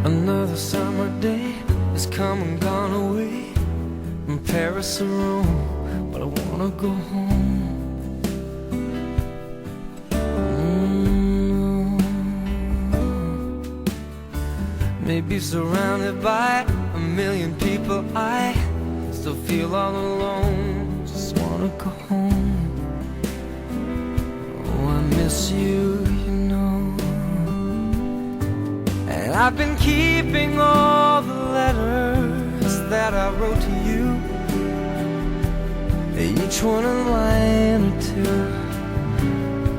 Another summer day has come and gone away from Paris or Rome, but I wanna go home. Maybe surrounded by a million people, I still feel all alone. Just wanna go home. Oh, I miss you, you know. And I've been keeping all the letters that I wrote to you, each one a line or two.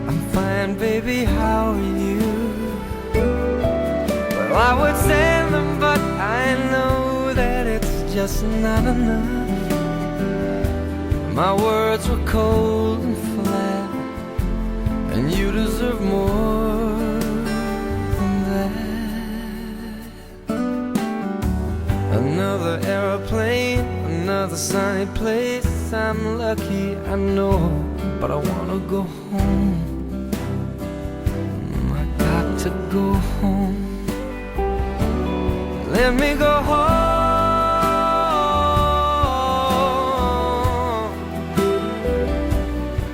I'm fine, baby, how are you? Well, I would send them, but I know that it's just not enough. My words were cold and flat, and you deserve more than that. Another airplane, another sunny place. I'm lucky, I know, but I wanna go home. I got to go home. Let me go home.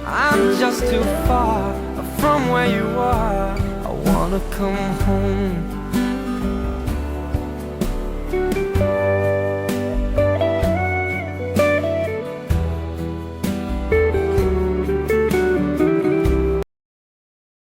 I'm just too far from where you are. I wanna come home.